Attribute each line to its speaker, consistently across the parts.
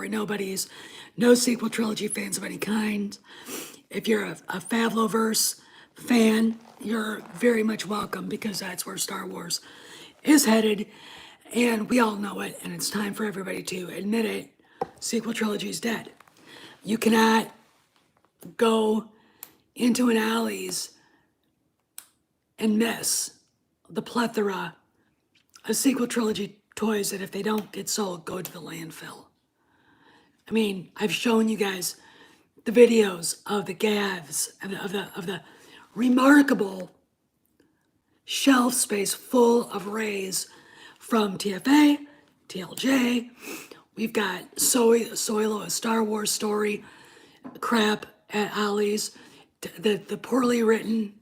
Speaker 1: nobodies, no sequel trilogy fans of any kind. If you're a Favloverse fan, you're very much welcome because that's where Star Wars is headed. And we all know it, and it's time for everybody to admit it. Sequel trilogy is dead. You cannot go into an alleys and miss the plethora of sequel trilogy toys that if they don't get sold, go to the landfill. I mean, I've shown you guys the videos of the GAVs, of the remarkable shelf space full of Rays from TFA, TLJ. We've got Solo, a Star Wars story, crap at Ollie's, the poorly written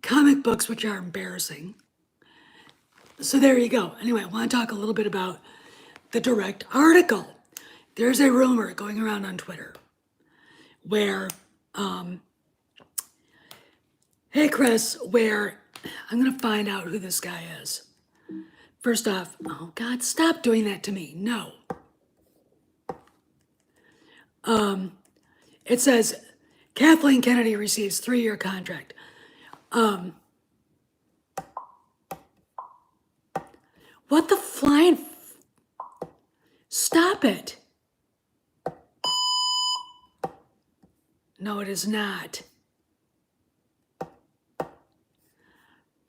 Speaker 1: comic books, which are embarrassing. So there you go. Anyway, I want to talk a little bit about the direct article. There's a rumor going around on Twitter where, hey Chris, where I'm going to find out who this guy is. First off, oh God, stop doing that to me. No. It says Kathleen Kennedy receives 3-year contract. What the flying? Stop it. No, it is not.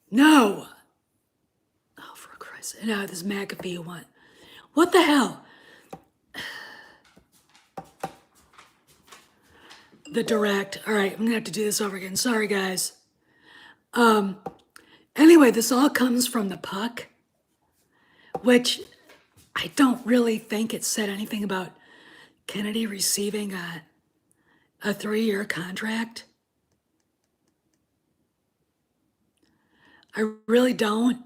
Speaker 1: No. Oh, for Christ. No, this McAfee one. What the hell? The direct. All right, I'm gonna have to do this over again. Sorry, guys. Anyway, this all comes from the Puck, which I don't really think it said anything about Kennedy receiving a 3-year contract. I really don't.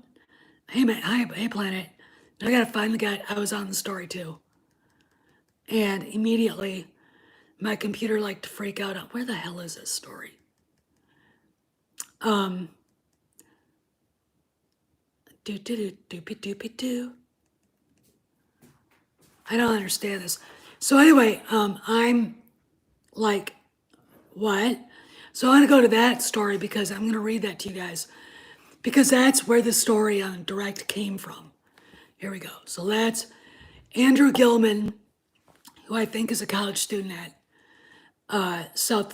Speaker 1: Hey, man, hey, Planet. I gotta find the guy. I was on the story too. And immediately, my computer liked to freak out on where the hell is this story? I don't understand this. So anyway, I'm like, what? So I'm gonna go to that story because I'm gonna read that to you guys because that's where the story on Direct came from. Here we go. So that's Andrew Gilman, who I think is a college student at South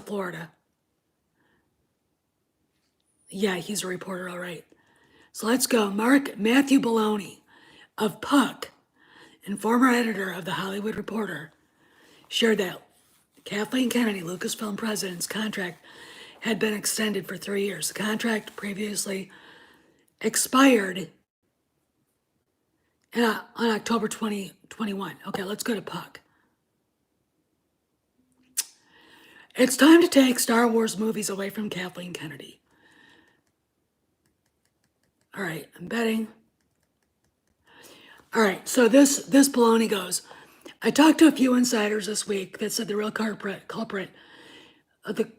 Speaker 1: Florida. Yeah, he's a reporter, all right. So let's go. Matthew Baloney of Puck and former editor of The Hollywood Reporter shared that Kathleen Kennedy, Lucasfilm president's contract had been extended for 3 years. The contract previously expired on October 2021. Okay, let's go to Puck. It's time to take Star Wars movies away from Kathleen Kennedy. All right, I'm betting. All right, so this baloney goes. I talked to a few insiders this week that said the real culprit of the.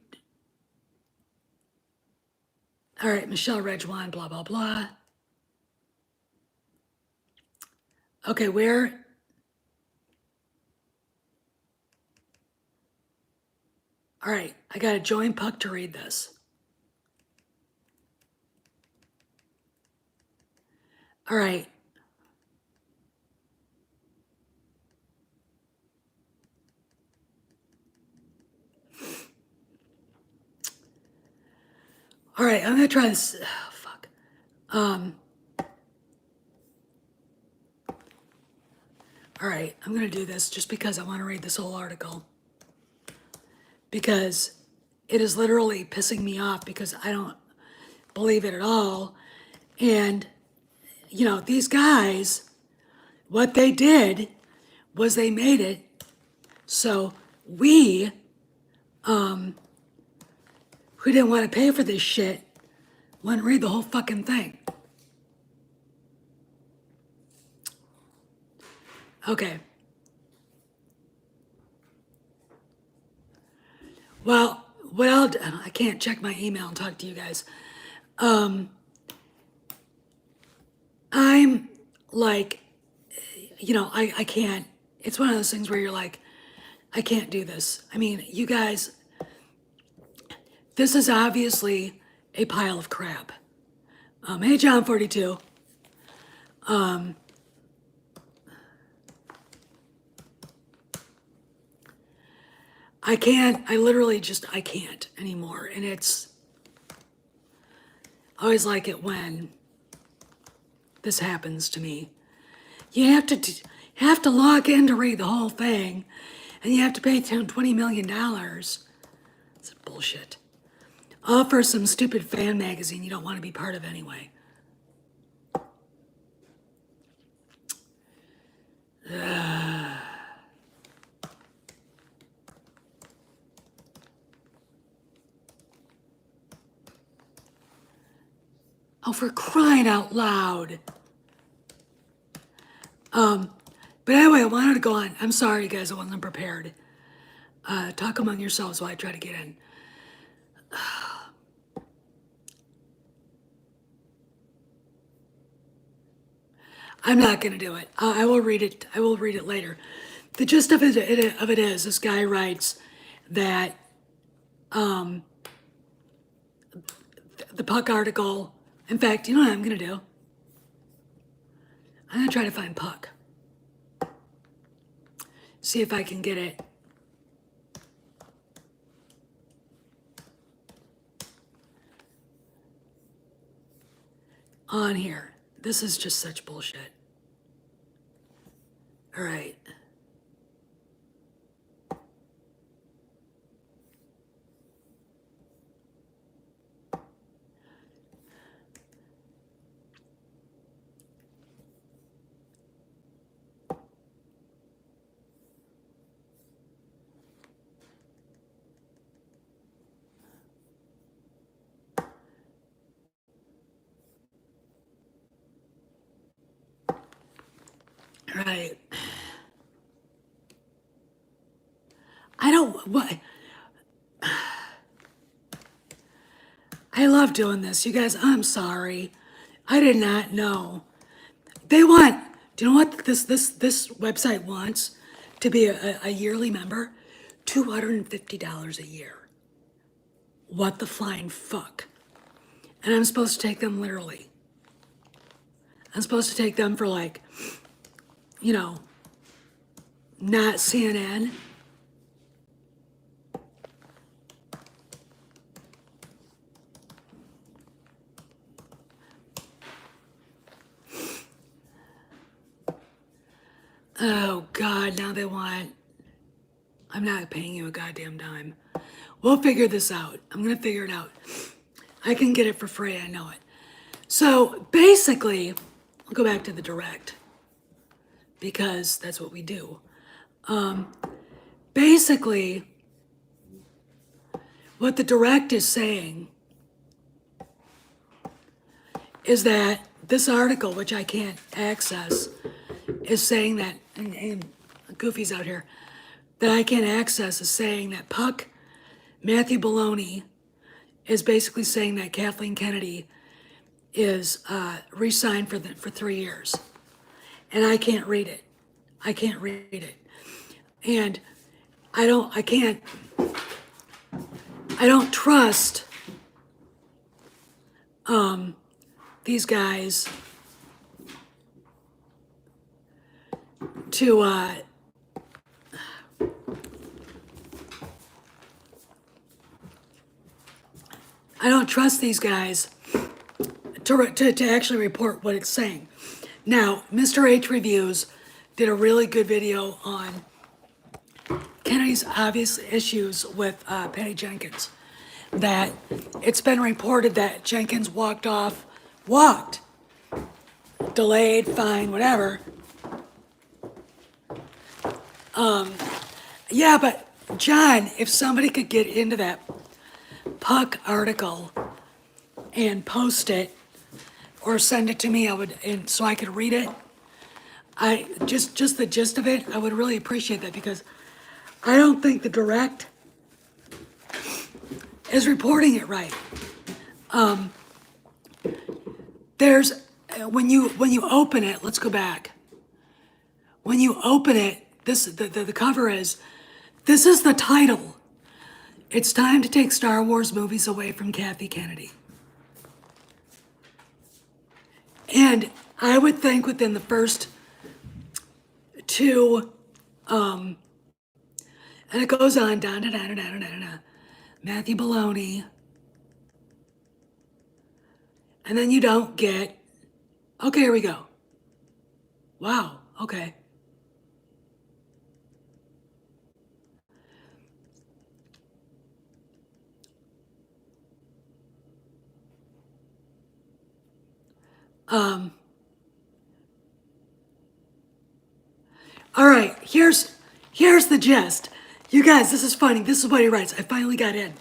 Speaker 1: All right, Michelle Regwan, blah, blah, blah. Okay, where? All right, I got to join Puck to read this. All right. All right, I'm gonna try this. Oh, fuck. All right, I'm gonna do this just because I want to read this whole article. Because it is literally pissing me off because I don't believe it at all. And, you know, these guys, what they did was they made it so we, who didn't want to pay for this shit, wouldn't read the whole fucking thing. Okay. Well, I can't check my email and talk to you guys. I'm like, you know, I can't it's one of those things where you're like, I can't do this. I mean, you guys, this is obviously a pile of crap. Hey, John 42. I literally just, I can't anymore. And I always like it when this happens to me. You have to log in to read the whole thing, and you have to pay $20 million. It's bullshit. All for some stupid fan magazine you don't want to be part of anyway. Oh, for crying out loud. But anyway, I wanted to go on. I'm sorry, guys, I wasn't prepared. Talk among yourselves while I try to get in. I'm not going to do it. I will read it. I will read it later. The gist of it is this guy writes that the Puck article. In fact, you know what I'm going to do? I'm going to try to find Puck. See if I can get it. On here. This is just such bullshit. All right. All right. What? I love doing this. You guys, I'm sorry. I did not know. Do you know what this website wants? To be a yearly member? $250 a year. What the flying fuck? And I'm supposed to take them literally. I'm supposed to take them for like, not CNN. Oh God, now they want, I'm not paying you a goddamn dime. We'll figure this out. I'm gonna figure it out. I can get it for free, I know it. So basically, I'll go back to the direct because that's what we do. Basically, what the direct is saying is that this article, which I can't access, is saying that, and Goofy's out here, that I can't access is saying that Puck, Matthew Baloney, is basically saying that Kathleen Kennedy is re-signed for 3 years. And I can't read it. I can't read it. And I don't trust these guys to I don't trust these guys to actually report what it's saying. Now, Mr. H Reviews did a really good video on Kennedy's obvious issues with Patty Jenkins. That it's been reported that Jenkins walked, delayed, fine, whatever. Yeah, but John, if somebody could get into that Puck article and post it or send it to me, I would, and so I could read it. I just the gist of it, I would really appreciate that because I don't think the direct is reporting it right. There's when you open it, let's go back. When you open it, the cover is, this is the title. It's time to take Star Wars movies away from Kathy Kennedy. And I would think within the first two, and it goes on, Matthew Baloney. And then you don't get, okay, here we go. Wow, okay. All right, here's the gist. You guys, this is funny. This is what he writes. I finally got in.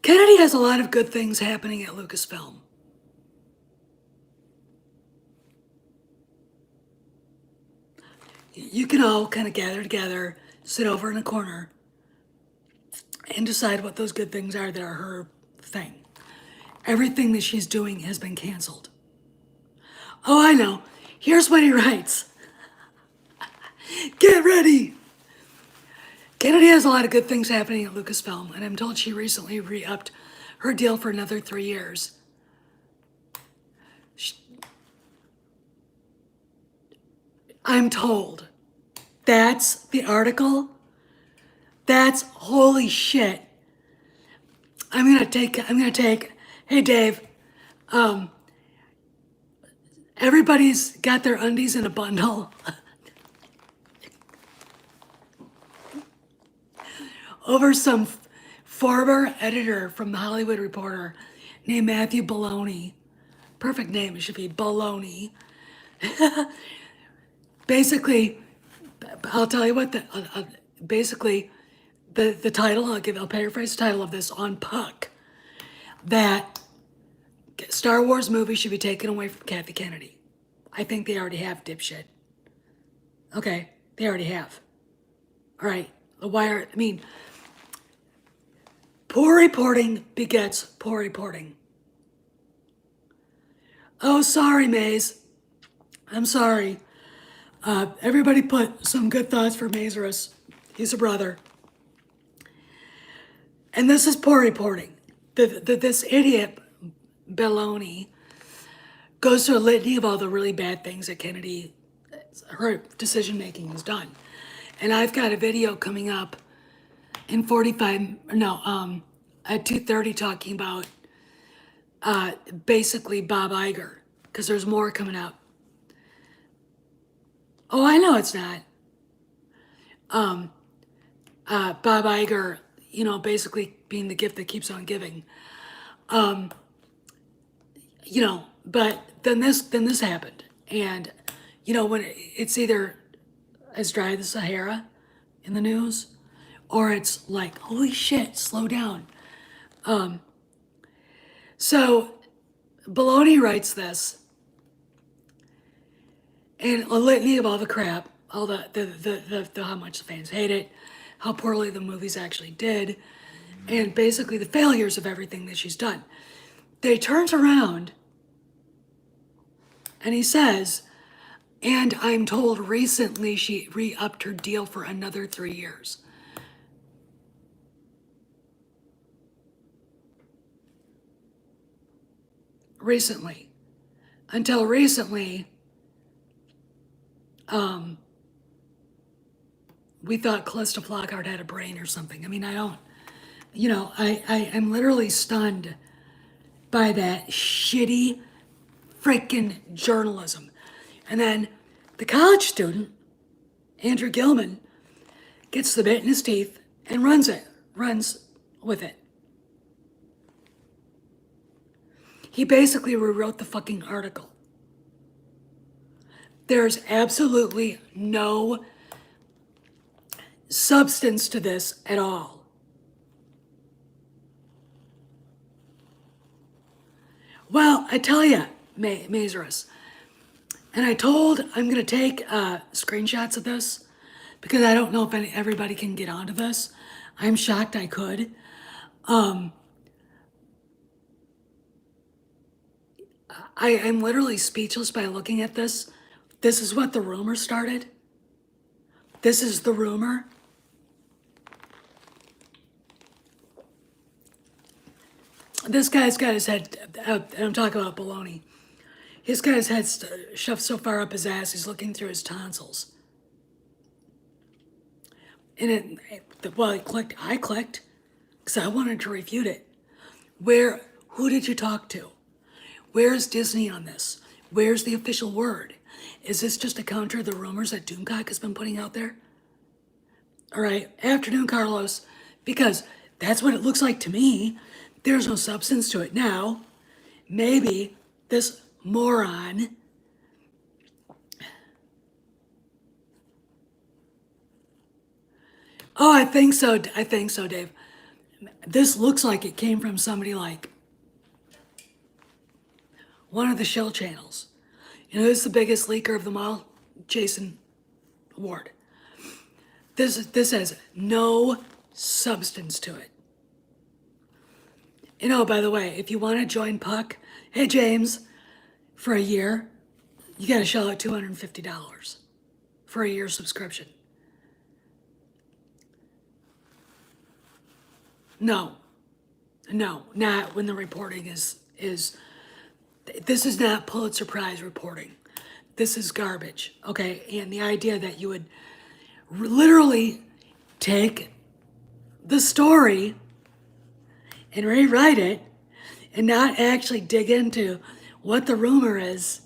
Speaker 1: Kennedy has a lot of good things happening at Lucasfilm. You can all kind of gather together, sit over in a corner, and decide what those good things are that are her thing. Everything that she's doing has been canceled. Oh, I know. Here's what he writes. Get ready. Kennedy has a lot of good things happening at Lucasfilm, and I'm told she recently re-upped her deal for another 3 years. I'm told. That's the article. That's holy shit. I'm gonna take, hey Dave, everybody's got their undies in a bundle. Over some former editor from the Hollywood Reporter named Matthew Baloney. Perfect name, it should be Baloney. Basically, I'll tell you what, basically, the title, I'll paraphrase the title of this on Puck, that Star Wars movies should be taken away from Kathy Kennedy. I think they already have, dipshit. Okay, they already have. All right, poor reporting begets poor reporting. Oh, sorry, Maze. I'm sorry. Everybody put some good thoughts for Mazarus. He's a brother. And this is poor reporting. This idiot, Baloney, goes through a litany of all the really bad things that Kennedy, her decision-making has done. And I've got a video coming up in at 2:30 talking about basically Bob Iger, because there's more coming up. Oh, I know it's not. Bob Iger, basically being the gift that keeps on giving. But then this happened. And, when it's either as dry as the Sahara in the news, or it's like, holy shit, slow down. So Baloney writes this, and a litany of all the crap, all the how much the fans hate it, how poorly the movies actually did, and basically the failures of everything that she's done. They turns around and he says, and I'm told recently she re-upped her deal for another 3 years. Recently. Until recently, we thought Callista Flockhart had a brain or something. I mean, I don't, I'm literally stunned by that shitty freaking journalism. And then the college student, Andrew Gilman, gets the bit in his teeth and runs with it. He basically rewrote the fucking article. There's absolutely no substance to this at all. Well, I tell you, Mazarus, and I'm going to take screenshots of this because I don't know if everybody can get onto this. I'm shocked I could. I'm literally speechless by looking at this. This is what the rumor started. This is the rumor. This guy's got his head, and I'm talking about baloney. He's got his head shoved so far up his ass, he's looking through his tonsils. And I clicked, because I wanted to refute it. Who did you talk to? Where's Disney on this? Where's the official word? Is this just to counter the rumors that Doomcock has been putting out there? All right, afternoon, Carlos, because that's what it looks like to me. There's no substance to it. Now, maybe this moron Oh, I think so. I think so, Dave. This looks like it came from somebody like one of the shell channels. You know, who's the biggest leaker of them all? Jason Ward. This has no substance to it. You know, by the way, if you want to join Puck, hey James, for a year, you got to shell out $250 for a year subscription. No, not when the reporting is. This is not Pulitzer Prize reporting. This is garbage, okay? And the idea that you would literally take the story and rewrite it and not actually dig into what the rumor is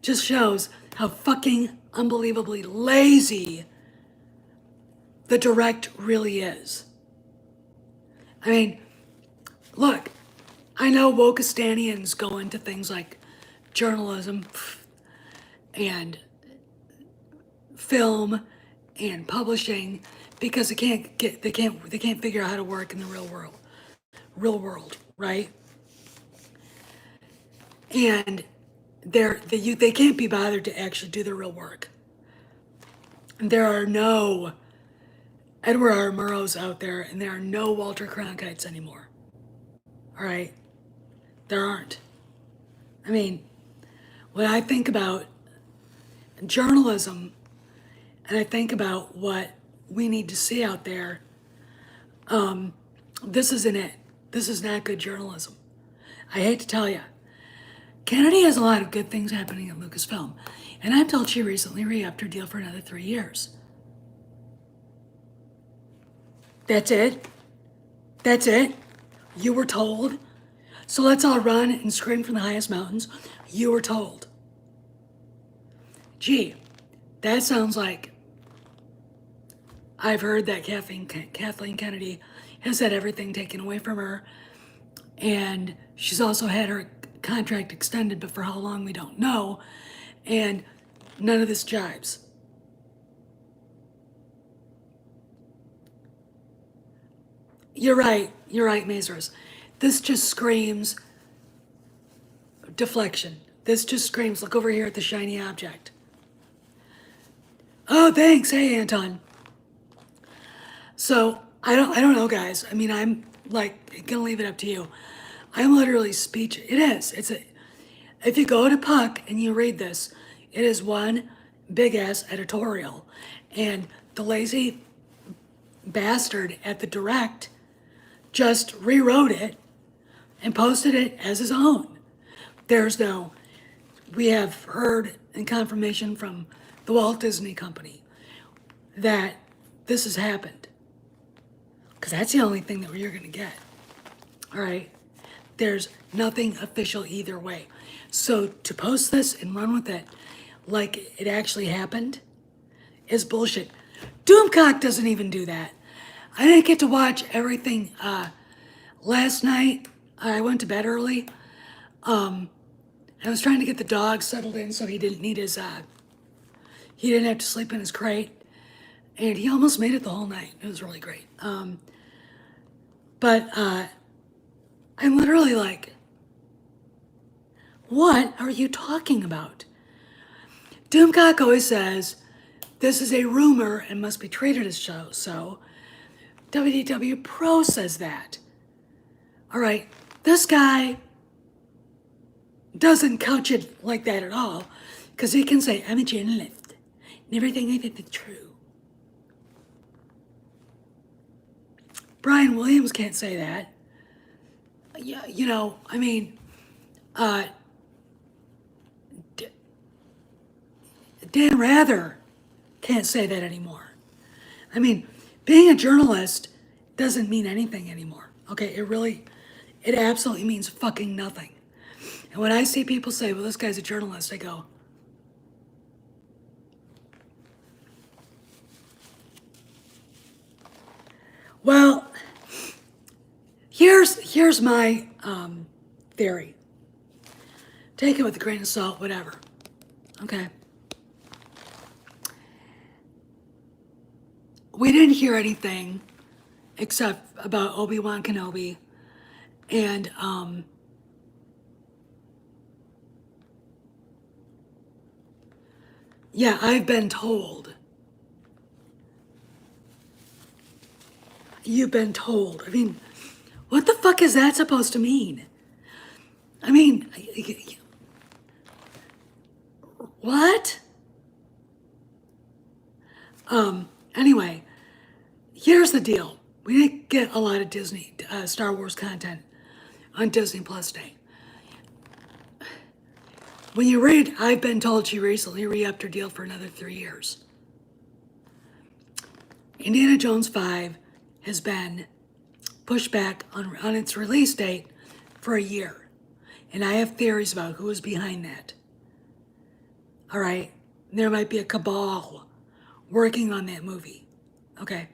Speaker 1: just shows how fucking unbelievably lazy the Direct really is. I mean, look, I know Wokistanians go into things like journalism and film and publishing because they can't figure out how to work in the real world, right? And they can't be bothered to actually do the real work. There are no Edward R. Murrows out there, and there are no Walter Cronkites anymore. All right? There aren't. I mean, when I think about journalism and I think about what we need to see out there, this isn't it. This is not good journalism. I hate to tell you. Kennedy has a lot of good things happening at Lucasfilm, and I'm told she recently re-upped her deal for another 3 years. That's it? That's it? You were told? So let's all run and scream from the highest mountains. You were told. Gee, that sounds like I've heard that Kathleen Kennedy has had everything taken away from her, and she's also had her contract extended, but for how long we don't know, and none of this jibes. You're right, Mazers. This just screams deflection. This just screams, look over here at the shiny object. Oh, thanks. Hey, Anton. So I don't know, guys. I mean, I'm like gonna leave it up to you. I'm literally speech. It is. If you go to Puck and you read this, it is one big ass editorial, and the lazy bastard at the Direct just rewrote it and posted it as his own. We have heard in confirmation from the Walt Disney Company that this has happened. Because that's the only thing that you're going to get. All right? There's nothing official either way. So to post this and run with it like it actually happened is bullshit. Doomcock doesn't even do that. I didn't get to watch everything last night. I went to bed early. I was trying to get the dog settled in so he didn't need his, he didn't have to sleep in his crate. And he almost made it the whole night. It was really great. But I'm literally like, what are you talking about? Doomcock always says, this is a rumor and must be treated as so. WDW Pro says that. All right, this guy doesn't couch it like that at all, because he can say, I'm a journalist, and everything I did is true. Brian Williams can't say that. Yeah, you know, I mean, uh, Dan Rather can't say that anymore. I mean, being a journalist doesn't mean anything anymore. Okay, it absolutely means fucking nothing. And when I see people say, well, this guy's a journalist, I go, well, here's my theory. Take it with a grain of salt, whatever. Okay. We didn't hear anything except about Obi-Wan Kenobi and yeah, I've been told. You've been told. I mean, what the fuck is that supposed to mean? I mean, what? Anyway, here's the deal. We didn't get a lot of Disney, Star Wars content on Disney Plus Day. When you read, I've been told she recently re-upped her deal for another 3 years. Indiana Jones 5 has been pushed back on its release date for a year. And I have theories about who is behind that. All right? There might be a cabal working on that movie. Okay?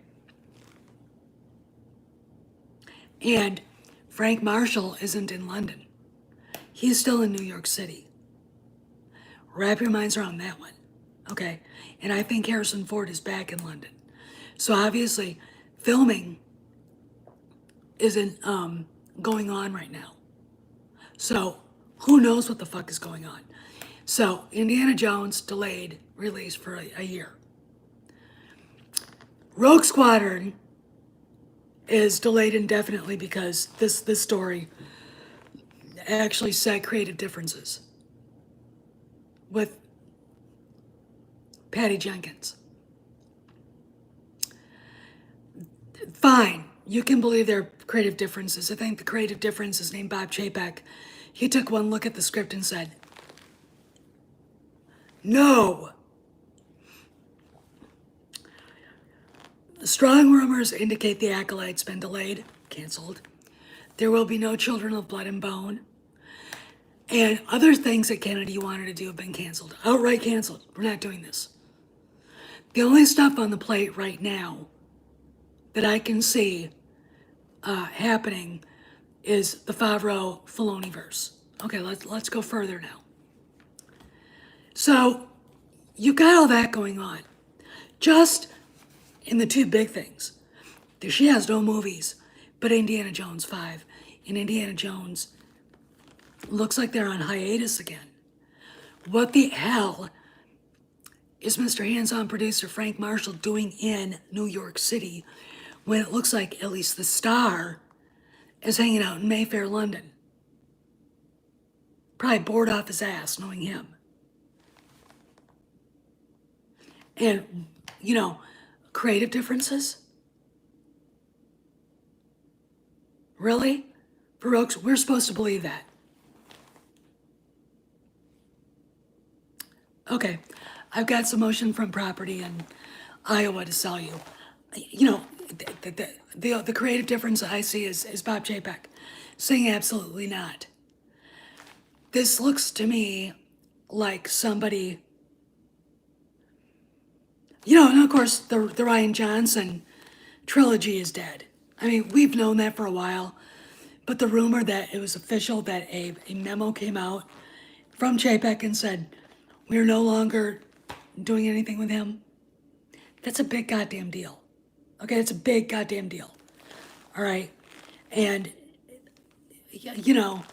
Speaker 1: And Frank Marshall isn't in London. He's still in New York City. Wrap your minds around that one. Okay? And I think Harrison Ford is back in London. So obviously, filming isn't going on right now. So who knows what the fuck is going on? So Indiana Jones delayed release for a year. Rogue Squadron is delayed indefinitely because this story actually set creative differences with Patty Jenkins. Fine, you can believe there are creative differences. I think the creative difference is named Bob Chapek. He took one look at the script and said, no. Strong rumors indicate The Acolyte's been delayed, canceled. There will be no Children of Blood and Bone. And other things that Kennedy wanted to do have been canceled, outright canceled. We're not doing this. The only stuff on the plate right now that I can see happening is the Favreau-Filoni verse. Okay, let's go further now. So you got all that going on. Just in the two big things, she has no movies but Indiana Jones 5, and Indiana Jones looks like they're on hiatus again. What the hell is Mr. Hands-On producer Frank Marshall doing in New York City when it looks like at least the star is hanging out in Mayfair, London? Probably bored off his ass knowing him. And, you know, creative differences? Really? Baroques, we're supposed to believe that. Okay, I've got some motion from property in Iowa to sell you. You know, the creative difference I see is Bob Chapek saying absolutely not. This looks to me like somebody, you know, and of course the Rian Johnson trilogy is dead. I mean, we've known that for a while, but the rumor that it was official that a memo came out from Chapek and said, we're no longer doing anything with him, that's a big goddamn deal. Okay, it's a big goddamn deal. All right, and, you know,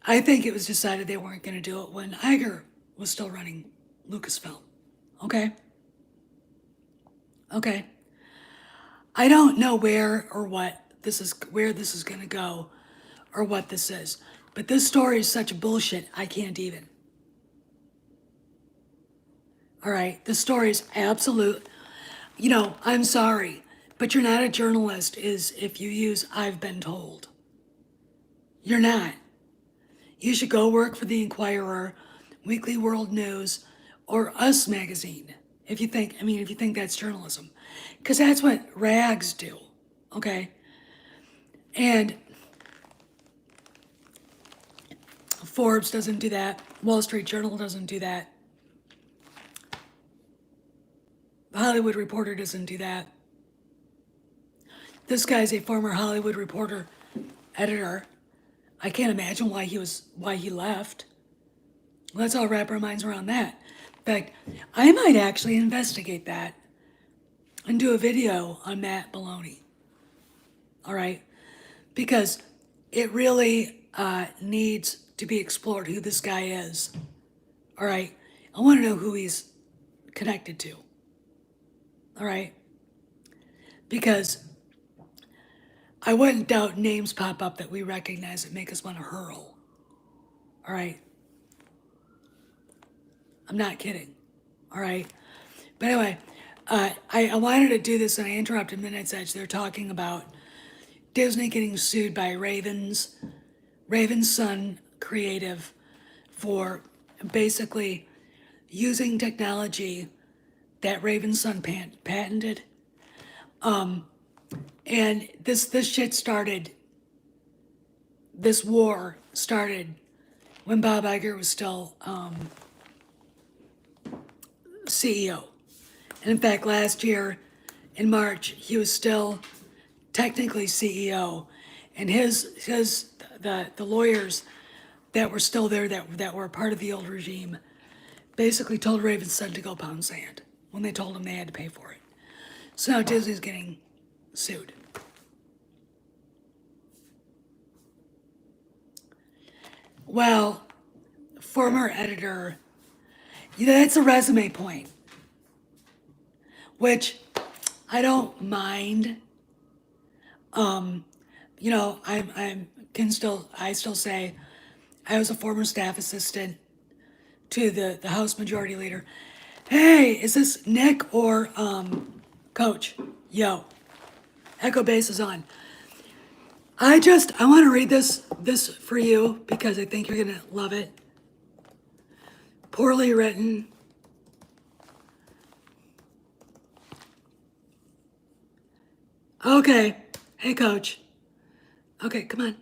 Speaker 1: I think it was decided they weren't going to do it when Iger was still running Lucasfilm. Okay? Okay. I don't know where this is going to go or what this is. But this story is such bullshit, I can't even. All right, this story is absolute. You know, I'm sorry, But you're not a journalist is if you use I've been told. You're not. You should go work for the Inquirer, Weekly World News, or Us Magazine. If you think that's journalism. Because that's what rags do, okay? And Forbes doesn't do that. Wall Street Journal doesn't do that. The Hollywood Reporter doesn't do that. This guy's a former Hollywood Reporter editor. I can't imagine why he left. Let's all wrap our minds around that. In fact, I might actually investigate that and do a video on Matt Maloney. All right? Because it really needs to be explored who this guy is. All right? I want to know who he's connected to. All right? Because I wouldn't doubt names pop up that we recognize that make us want to hurl. All right? I'm not kidding. All right? But anyway, I wanted to do this and I interrupted Midnight's Edge. They're talking about Disney getting sued by Raven's Sun Creative for basically using technology that Raven's Sun patented. And this shit started, this war started when Bob Iger was still CEO. And in fact, last year in March, he was still technically CEO. And the lawyers that were still there, that were part of the old regime, basically told Raven's Son to go pound sand when they told him they had to pay for it. So now Disney's getting sued. Well, former editor, that's a resume point, which I don't mind. I still say I was a former staff assistant to the House Majority Leader. Hey, is this Nick or Coach? Yo, Echo Base is on. I want to read this for you because I think you're gonna love it. Poorly written. Okay. Hey, Coach. Okay, come on.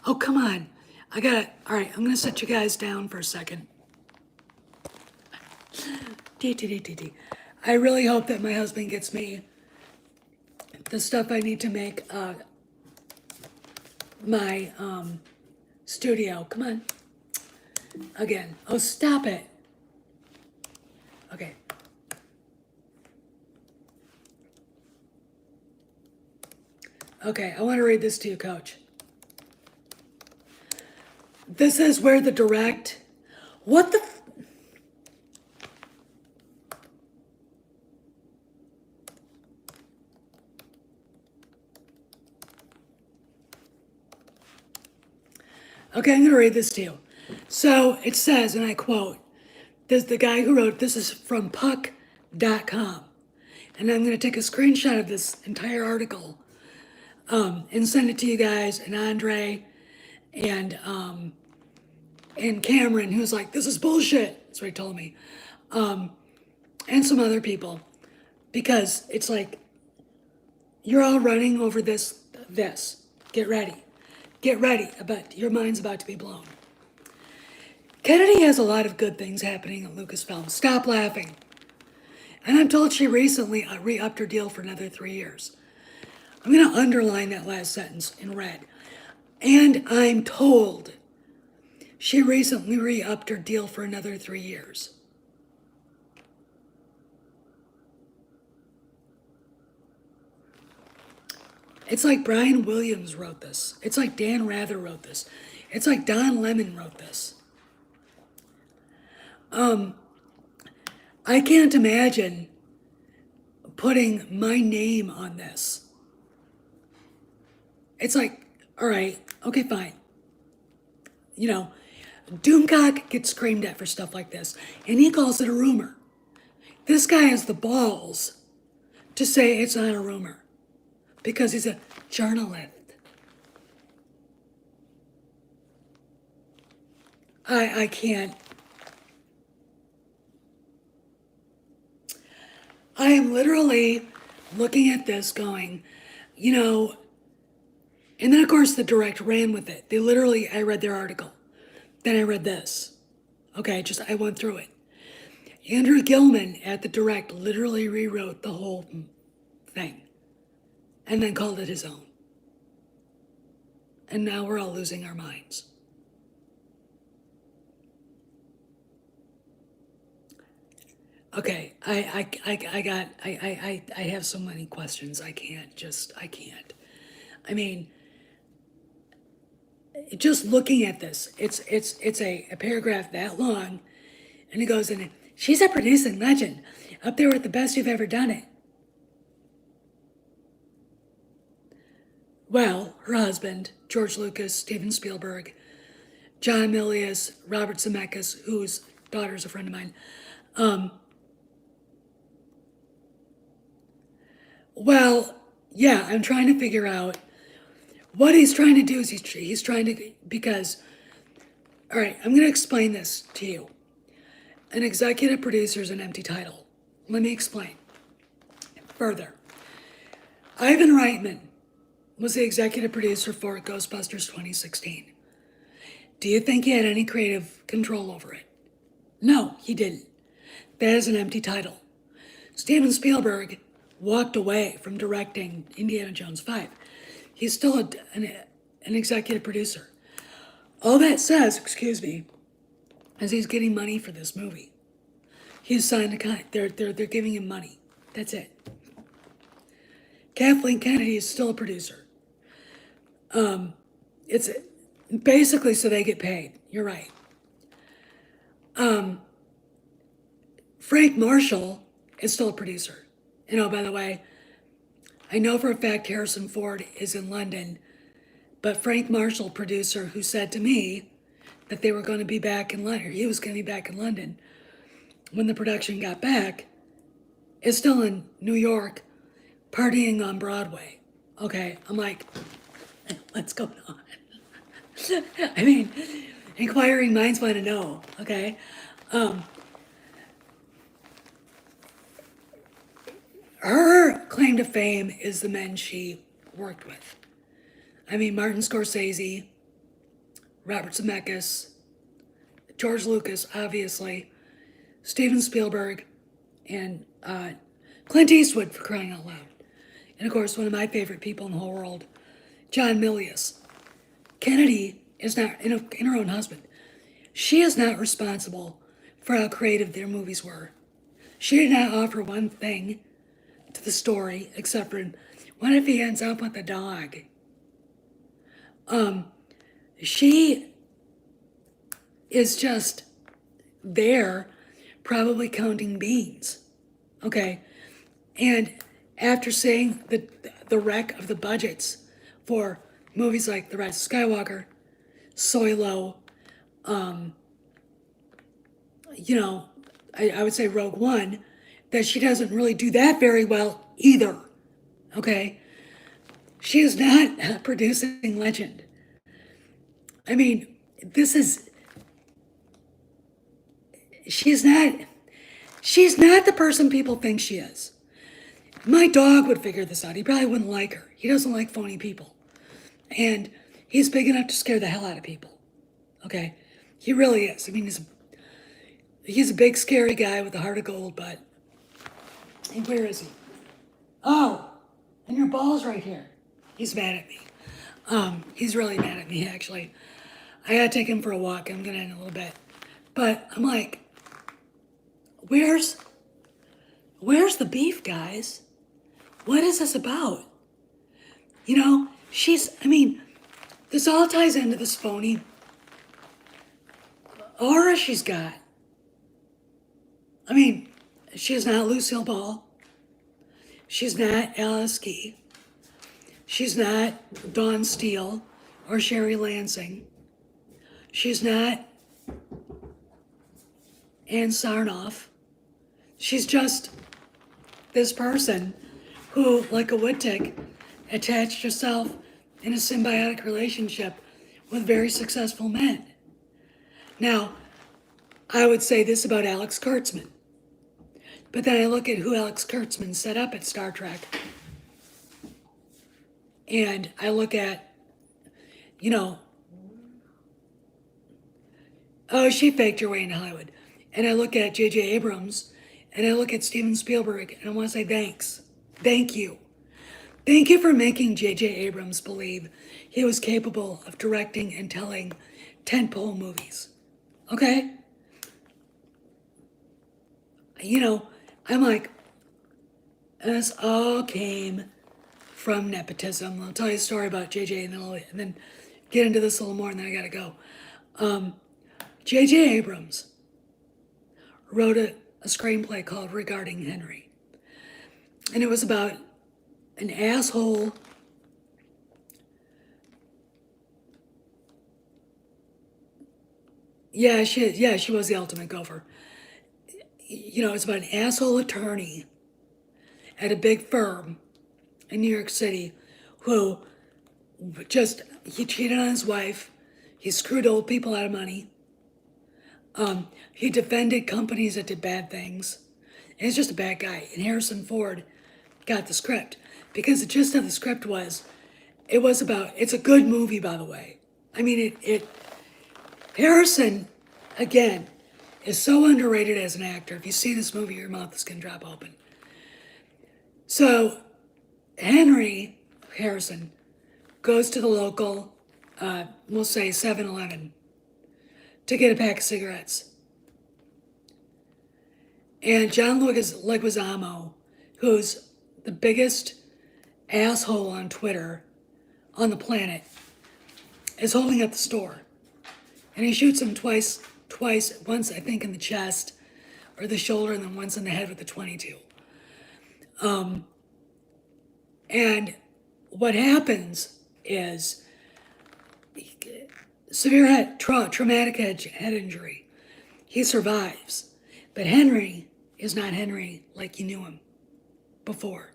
Speaker 1: Oh, come on. I got it. All right, I'm gonna set you guys down for a second. I really hope that my husband gets me the stuff I need to make my studio. Come on. Again. Oh, stop it. Okay. Okay, I want to read this to you, Coach. This is where the direct... What the... Okay, I'm going to read this to you. So it says, and I quote, the guy who wrote, this is from puck.com. And I'm going to take a screenshot of this entire article and send it to you guys, and Andre and Cameron, who's like, this is bullshit. That's what he told me. And some other people. Because it's like, you're all running over this. Get ready. Get ready, but your mind's about to be blown. Kennedy has a lot of good things happening at Lucasfilm. Stop laughing. And I'm told she recently re-upped her deal for another 3 years. I'm going to underline that last sentence in red. And I'm told she recently re-upped her deal for another 3 years. It's like Brian Williams wrote this. It's like Dan Rather wrote this. It's like Don Lemon wrote this. I can't imagine putting my name on this. It's like, all right, okay, fine. You know, Doomcock gets screamed at for stuff like this, and he calls it a rumor. This guy has the balls to say it's not a rumor. because he's a journalist. I can't. I am literally looking at this going, you know, and then of course the Direct ran with it. They literally, I read their article. Then I read this. Okay, just I went through it. Andrew Gilman at the Direct literally rewrote the whole thing and then called it his own. And now we're all losing our minds. Okay, I have so many questions. I can't. I mean, just looking at this, it's a paragraph that long, and it goes in. She's a producing legend, up there with the best you've ever done it. Well, her husband, George Lucas, Steven Spielberg, John Milius, Robert Zemeckis, whose daughter is a friend of mine. Well, yeah, I'm trying to figure out what he's trying to do. Is he's trying to, because, all right, I'm going to explain this to you. An executive producer is an empty title. Let me explain further. Ivan Reitman was the executive producer for Ghostbusters 2016. Do you think he had any creative control over it? No, he didn't. That is an empty title. Steven Spielberg walked away from directing Indiana Jones 5. He's still an executive producer. All that says, excuse me, is he's getting money for this movie. He's signed a contract. They're giving him money. That's it. Kathleen Kennedy is still a producer. It's basically so they get paid. You're right. Frank Marshall is still a producer. And oh, by the way, I know for a fact Harrison Ford is in London, but Frank Marshall, producer, who said to me that they were going to be back in London, or he was going to be back in London when the production got back, is still in New York partying on Broadway. Okay, I'm like, what's going on? I mean, inquiring minds want to know, okay? Her claim to fame is the men she worked with. I mean, Martin Scorsese, Robert Zemeckis, George Lucas, obviously, Steven Spielberg, and Clint Eastwood, for crying out loud. And of course, one of my favorite people in the whole world, John Milius. Kennedy is not, in her own husband, she is not responsible for how creative their movies were. She did not offer one thing to the story, except for, what if he ends up with a dog? She is just there, probably counting beans, okay? And after seeing the wreck of the budgets for movies like The Rise of Skywalker, Solo, you know, I would say Rogue One, that she doesn't really do that very well either, okay? She is not a producing legend. I mean, she's not the person people think she is. My dog would figure this out. He probably wouldn't like her. He doesn't like phony people. And he's big enough to scare the hell out of people. Okay? He really is. I mean, he's a big, scary guy with a heart of gold, but and where is he? Oh, and your ball's right here. He's mad at me. He's really mad at me, actually. I gotta take him for a walk. I'm gonna end a little bit. But I'm like, where's the beef, guys? What is this about? You know, this all ties into this phony aura she's got. I mean, she's not Lucille Ball. She's not Alice Key. She's not Dawn Steele or Sherry Lansing. She's not Ann Sarnoff. She's just this person who, like a wood tick, attached herself in a symbiotic relationship with very successful men. Now, I would say this about Alex Kurtzman, but then I look at who Alex Kurtzman set up at Star Trek, and I look at, you know, oh, she faked her way into Hollywood. And I look at J.J. Abrams, and I look at Steven Spielberg, and I want to say thanks. Thank you. Thank you for making J.J. Abrams believe he was capable of directing and telling tentpole movies. Okay? You know, I'm like, this all came from nepotism. I'll tell you a story about J.J. and then get into this a little more, and then I gotta go. J.J. Abrams wrote a screenplay called Regarding Henry. And it was about an asshole she was the ultimate gopher. You know, it's about an asshole attorney at a big firm in New York City who he cheated on his wife, he screwed old people out of money, he defended companies that did bad things. And he's just a bad guy. And Harrison Ford got the script because the gist of the script was, it's a good movie, by the way. I mean, Harrison, again, is so underrated as an actor. If you see this movie, your mouth is going to drop open. So, Henry Harrison goes to the local, we'll say 7-Eleven, to get a pack of cigarettes. And John Leguizamo, who's the biggest asshole on Twitter on the planet, is holding up the store. And he shoots him twice, once I think in the chest or the shoulder, and then once in the head with the .22. And what happens is severe traumatic head injury. He survives, but Henry is not Henry like you knew him before.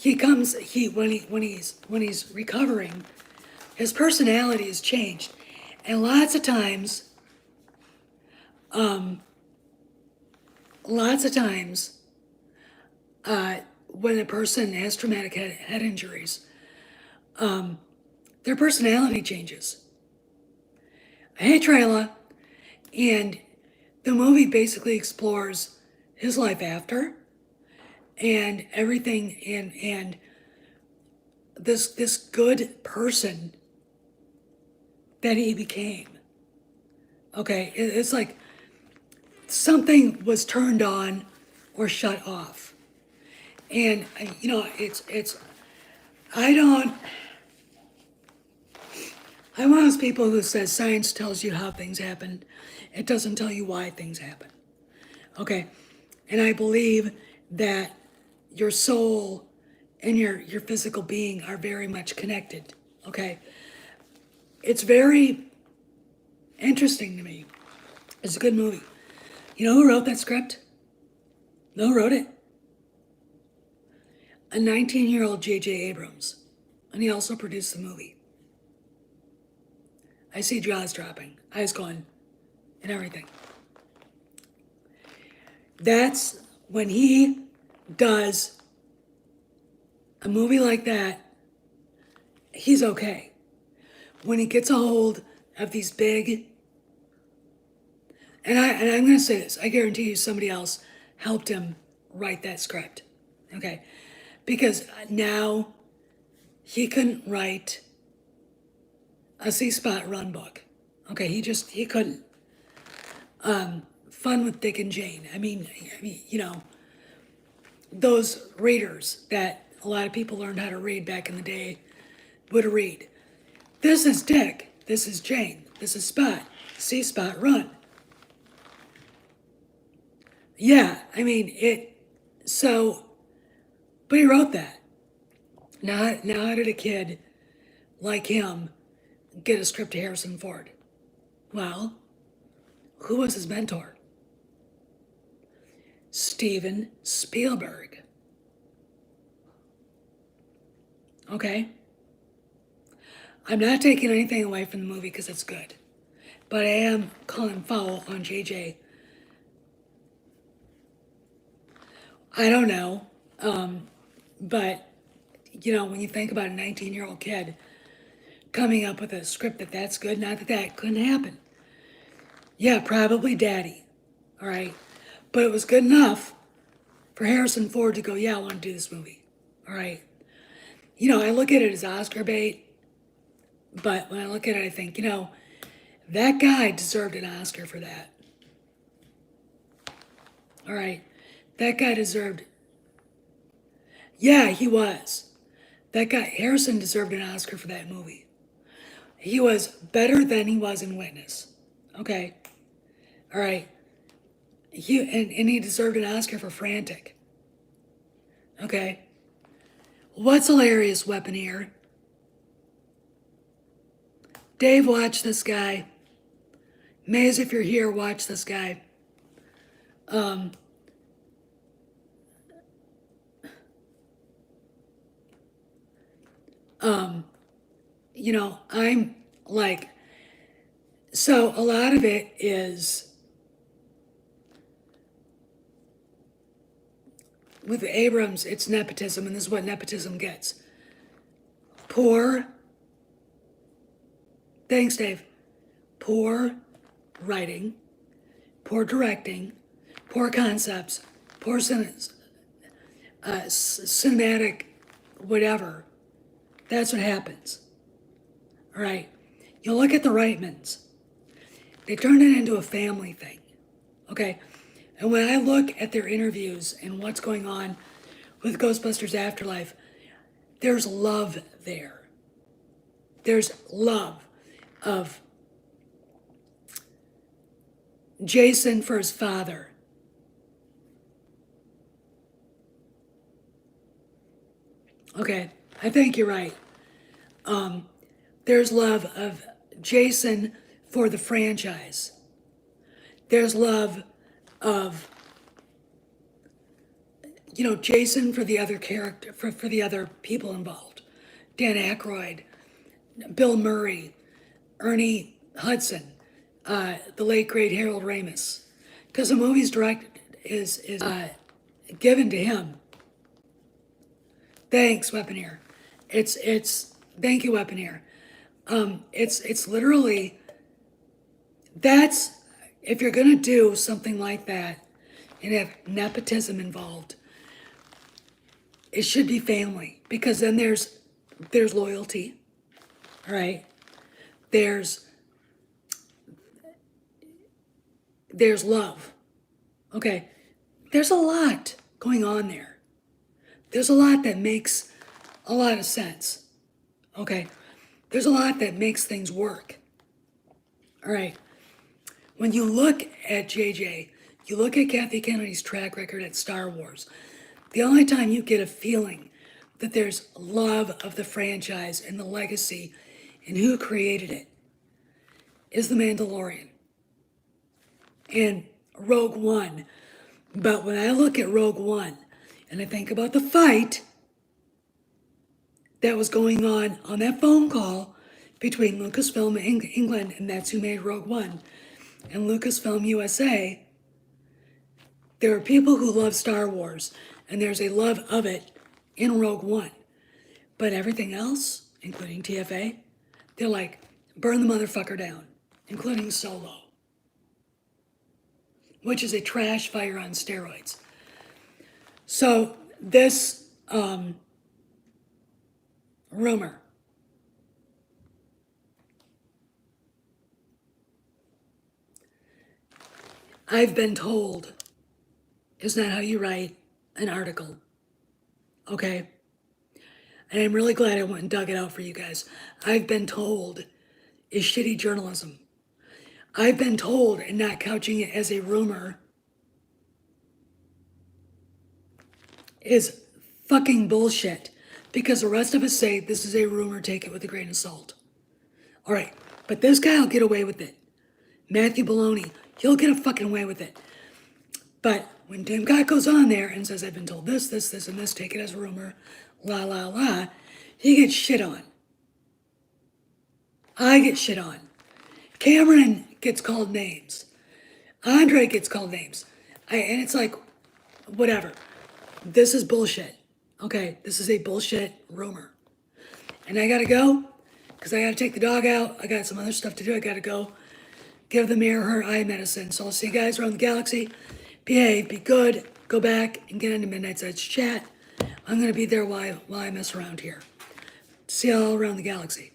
Speaker 1: When he's recovering, his personality has changed, and lots of times, when a person has traumatic head injuries, their personality changes. Hey, Trayla, and the movie basically explores his life after, and everything, and this good person that he became. Okay, it's like something was turned on or shut off. And, you know, I'm one of those people who says science tells you how things happen. It doesn't tell you why things happen. Okay, and I believe that your soul and your physical being are very much connected. Okay, it's very interesting to me. It's a good movie. You know who wrote that script? No, who wrote it? A 19-year-old J.J. Abrams. And he also produced the movie. I see jaws dropping, eyes going, and everything. That's when he does a movie like that, he's okay. When he gets a hold of these big, and I'm going to say this, I guarantee you somebody else helped him write that script, okay? Because now he couldn't write a C-Spot run book, okay? He couldn't. Fun with Dick and Jane. I mean, you know, those readers that a lot of people learned how to read back in the day would read. This is Dick, this is Jane, this is Spot, C-Spot run. Yeah, I mean, but he wrote that. Now how did a kid like him get a script to Harrison Ford? Well, who was his mentor? Steven Spielberg. Okay? I'm not taking anything away from the movie because it's good. But I am calling foul on JJ. I don't know. But, when you think about a 19-year-old kid coming up with a script that's good, not that that couldn't happen. Yeah, probably daddy. All right. But it was good enough for Harrison Ford to go, yeah, I want to do this movie. All right. I look at it as Oscar bait, but when I look at it, I think, that guy deserved an Oscar for that. All right. That guy deserved, yeah, he was. That guy, Harrison deserved an Oscar for that movie. He was better than he was in Witness. Okay. All right. And he deserved an Oscar for Frantic. Okay. What's hilarious, Weaponeer? Dave, watch this guy. Maze, if you're here, watch this guy. I'm like, so a lot of it is with Abrams, it's nepotism, and this is what nepotism gets. Poor, thanks, Dave. Poor writing, poor directing, poor concepts, poor cinematic whatever. That's what happens. All right. You look at the Reitmans. They turned it into a family thing. Okay. And when I look at their interviews and what's going on with Ghostbusters Afterlife, there's love there. There's love of Jason for his father. Okay, I think you're right. There's love of Jason for the franchise. There's love of, Jason for the other character, for the other people involved. Dan Aykroyd, Bill Murray, Ernie Hudson, the late great Harold Ramis. Because the movie's directed is given to him. Thanks, Weaponeer. Thank you, Weaponeer. It's literally, that's, if you're gonna do something like that and have nepotism involved, it should be family, because then there's loyalty, all right? There's love, okay? There's a lot going on there. There's a lot that makes a lot of sense, okay? There's a lot that makes things work, all right? When you look at JJ, you look at Kathy Kennedy's track record at Star Wars, the only time you get a feeling that there's love of the franchise and the legacy and who created it is The Mandalorian and Rogue One. But when I look at Rogue One and I think about the fight that was going on that phone call between Lucasfilm England, and that's who made Rogue One, and Lucasfilm USA, there are people who love Star Wars, and there's a love of it in Rogue One. But everything else, including TFA, they're like, burn the motherfucker down, including Solo, which is a trash fire on steroids. So this rumor, I've been told, is not how you write an article, okay? And I'm really glad I went and dug it out for you guys. I've been told is shitty journalism. I've been told, and not couching it as a rumor, is fucking bullshit. Because the rest of us say this is a rumor, take it with a grain of salt. All right, but this guy will get away with it. Matthew Baloney, he'll get a fucking away with it. But when Tim Scott goes on there and says, I've been told this, this, this, and this, take it as a rumor, la, la, la, he gets shit on. I get shit on. Cameron gets called names. Andre gets called names. And it's like, whatever. This is bullshit. Okay, this is a bullshit rumor. And I gotta go, because I gotta take the dog out. I got some other stuff to do. I gotta go give the mirror her eye medicine. So I'll see you guys around the galaxy. Behave, be good, go back and get into Midnight Sides chat. I'm gonna be there while I mess around here. See y'all around the galaxy.